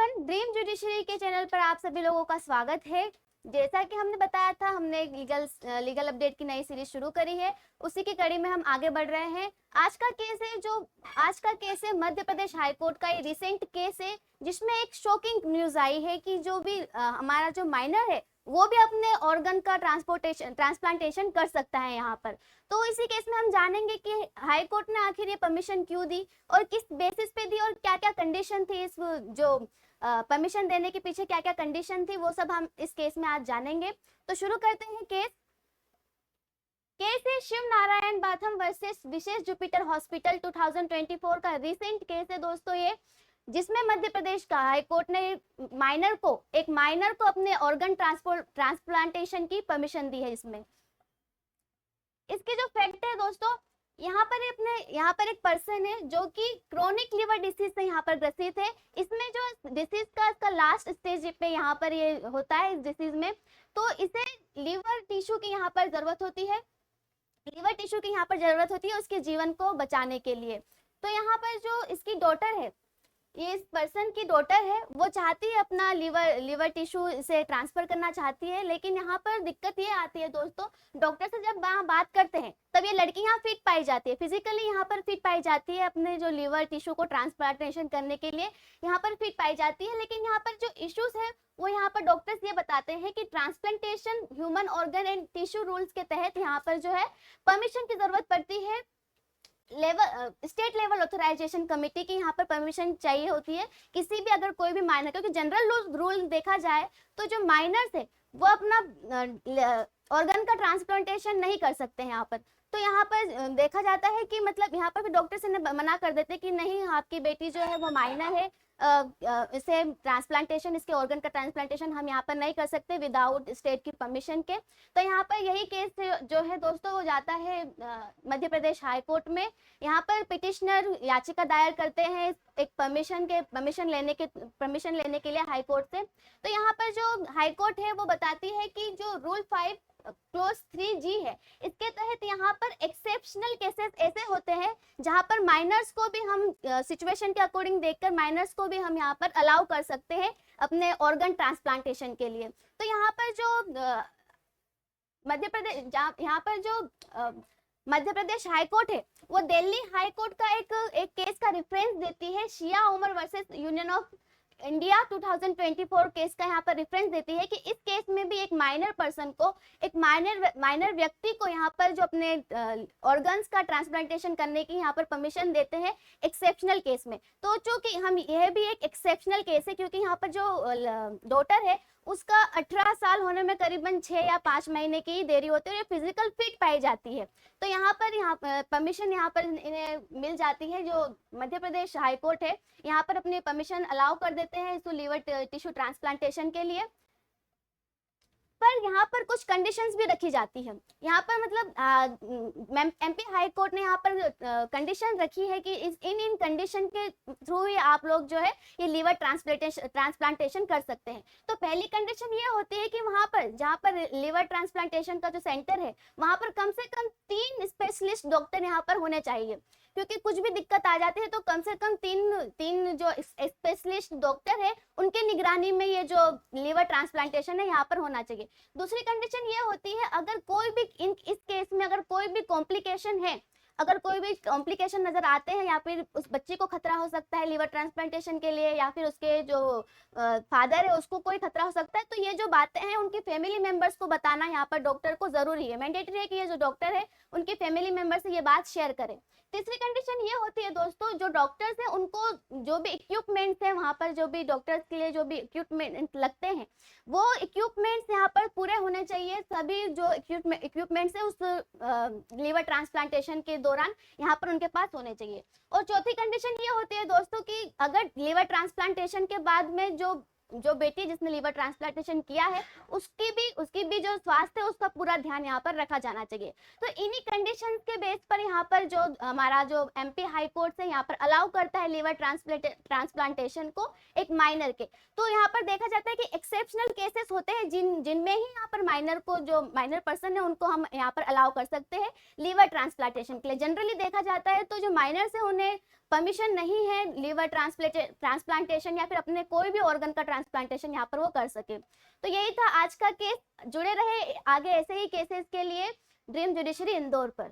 Everyone, dream judiciary के channel पर आप सभी लोगों का स्वागत है। जैसा कि हमने बताया था, हमने लीगल अपडेट की नई सीरीज शुरू करी है। उसी की कड़ी में हम आगे बढ़ रहे हैं। आज का केस है मध्य प्रदेश हाईकोर्ट का। ये रिसेंट केस है जिसमें एक शॉकिंग न्यूज आई है कि जो भी हमारा जो माइनर है वो भी अपने ऑर्गन का ट्रांसप्लांटेशन कर सकता है यहाँ पर। तो इसी केस में हम जानेंगे कि हाई कोर्ट ने आखिर ये परमिशन क्यों दी और किस बेसिस पे दी और क्या क्या कंडीशन थी इस जो परमिशन देने के पीछे क्या क्या कंडीशन थी, वो सब हम इस केस में आज जानेंगे। तो शुरू करते हैं केस है शिव नारायण बाथम वर्सेस विशेष जुपिटर हॉस्पिटल 2024 का रिसेंट केस है दोस्तों ये, जिसमें मध्य प्रदेश का हाई कोर्ट ने एक माइनर को अपने ऑर्गन ट्रांसप्लांटेशन की परमिशन दी है। इसके जो फैक्ट है दोस्तों, यहाँ पर एक पर्सन है जो कि क्रोनिक लिवर डिसीज से यहाँ पर ग्रसित है। इसमें जो डिसीज का इसका लास्ट स्टेज पे यहाँ पर ये होता है इस डिसीज में, तो इसे लिवर टिश्यू की यहाँ पर जरूरत होती है। उसके जीवन को बचाने के लिए। तो यहाँ पर जो इसकी डॉटर है, ये इस पर्सन की डॉटर है, वो चाहती है अपना लिवर टिश्यू से ट्रांसफर करना चाहती है। लेकिन यहाँ पर दिक्कत ये आती है दोस्तों, डॉक्टर से जब बात करते हैं तब ये लड़की यहाँ फिट पाई जाती है, फिजिकली यहाँ पर फिट पाई जाती है, अपने जो लिवर टिश्यू को ट्रांसप्लांटेशन करने के लिए यहाँ पर फिट पाई जाती है। लेकिन यहाँ पर जो इश्यूज है वो यहाँ पर डॉक्टर्स ये बताते हैं कि transplantation human organ and tissue rules के तहत यहाँ पर जो है परमिशन की जरूरत पड़ती है। स्टेट लेवल ऑथराइजेशन कमेटी की यहाँ पर परमिशन चाहिए होती है किसी भी अगर कोई भी माइनर, क्योंकि जनरल रूल देखा जाए तो जो माइनर्स है वो अपना ऑर्गन का ट्रांसप्लांटेशन नहीं कर सकते हैं यहाँ पर। तो यहाँ पर देखा जाता है कि मतलब यहाँ पर भी डॉक्टर से मना कर देते कि नहीं, आपकी बेटी जो है वो माइनर है, इसे ट्रांसप्लांटेशन, इसके ऑर्गन का ट्रांसप्लांटेशन हम यहाँ पर नहीं कर सकते विदाउट स्टेट की परमिशन के। तो यहाँ पर यही केस जो है दोस्तों वो जाता है मध्य प्रदेश हाई कोर्ट में। यहाँ पर पिटिशनर याचिका दायर करते हैं एक परमिशन लेने के लिए हाई कोर्ट से। तो यहाँ पर जो हाई कोर्ट है वो बताती है कि जो रूल 5 क्लोज 3G है, इसके तहत यहाँ पर एक्सेप्शनल केसेस ऐसे होते हैं जहाँ पर माइनर्स को भी हम सिचुएशन के अकॉर्डिंग देखकर माइनर्स को भी हम यहाँ पर अलाउ कर सकते हैं अपने ऑर्गन ट्रांसप्लांटेशन के लिए। तो यहाँ पर जो मध्य प्रदेश हाई कोर्ट है वो दिल्ली हाई कोर्ट का एक केस का रेफरेंस देती है, Shia Umar versus union of India 2024 case का यहाँ पर रेफरेंस देती है कि इस केस में भी एक माइनर पर्सन को, एक माइनर व्यक्ति को यहाँ पर जो अपने ऑर्गन्स का ट्रांसप्लांटेशन करने की यहाँ पर परमिशन देते हैं एक्सेप्शनल केस में। तो चूंकि हम यह भी एक एक्सेप्शनल केस है क्योंकि यहाँ पर जो डॉटर है उसका 18 साल होने में करीबन 6 या 5 महीने की ही देरी होती है और फिजिकल फिट पाई जाती है। तो यहाँ पर परमिशन यहाँ पर इन्हें मिल जाती है। जो मध्य प्रदेश हाई कोर्ट है यहाँ पर अपनी परमिशन अलाउ कर देते हैं इसको लिवर टिश्यू ट्रांसप्लांटेशन के लिए। पर यहाँ पर कुछ कंडीशंस भी रखी जाती है। यहाँ पर मतलब एमपी हाई कोर्ट ने यहाँ पर कंडीशन रखी है कि इन कंडीशन के थ्रू ही आप लोग जो है ये लिवर ट्रांसप्लांटेशन कर सकते हैं। तो पहली कंडीशन ये होती है कि वहाँ पर जहाँ पर लिवर ट्रांसप्लांटेशन का जो सेंटर है वहाँ पर कम से कम 3 स्पेशलिस्ट डॉक्टर यहाँ पर होने चाहिए, क्योंकि कुछ भी दिक्कत आ जाती है तो कम से कम तीन जो स्पेशलिस्ट डॉक्टर है उनके निगरानी में ये जो लिवर ट्रांसप्लांटेशन है यहाँ पर होना चाहिए। दूसरी कंडीशन ये होती है अगर कोई भी इस केस में अगर कोई भी कॉम्प्लिकेशन है, अगर कोई भी कॉम्प्लिकेशन नजर आते हैं या फिर उस बच्चे को खतरा हो सकता है लिवर ट्रांसप्लांटेशन के लिए या फिर उसके जो फादर है उसको कोई खतरा हो सकता है, तो ये जो बातें हैं उनके फैमिली मेंबर्स को बताना यहाँ पर डॉक्टर को जरूरी है, मैंडेटरी है कि ये जो डॉक्टर है उनके फैमिली मेंबर से ये बात शेयर करें। तीसरी कंडीशन ये होती है दोस्तों, जो डॉक्टर्स हैं उनको जो भी इक्विपमेंट्स हैं वहाँ पर, जो भी डॉक्टर्स के लिए जो भी इक्विपमेंट लगते हैं वो इक्विपमेंट्स यहाँ पर पूरे होने चाहिए। सभी जो इक्विपमेंट्स है उस लिवर ट्रांसप्लांटेशन के दौरान यहाँ पर उनके पास होने चाहिए। और चौथी कंडीशन ये होती है दोस्तों कि अगर लिवर ट्रांसप्लांटेशन के बाद में जो जो बेटी जिसने लीवर ट्रांसप्लांटेशन किया है उसकी भी जो स्वास्थ्य है उसका पूरा ध्यान यहाँ पर रखा जाना चाहिए। तो इन्हीं कंडीशन के बेस पर यहाँ पर जो हमारा जो एमपी हाई कोर्ट से यहाँ पर अलाउ करता है लीवर ट्रांसप्लांटेशन को एक माइनर के। तो यहाँ पर देखा जाता है कि एक्सेप्शनल केसेस होते हैं जिनमें ही यहाँ पर माइनर को, जो माइनर पर्सन है उनको हम यहाँ पर अलाउ कर सकते हैं लीवर ट्रांसप्लांटेशन के लिए। जनरली देखा जाता है तो जो माइनर्स है उन्हें परमिशन नहीं है लीवर ट्रांसप्लांटेशन या फिर अपने कोई भी ऑर्गन का ट्रांसप्लांटेशन यहाँ पर वो कर सके। तो यही था आज का केस। जुड़े रहे आगे ऐसे ही केसेस के लिए ड्रीम जुडिशरी इंदौर पर।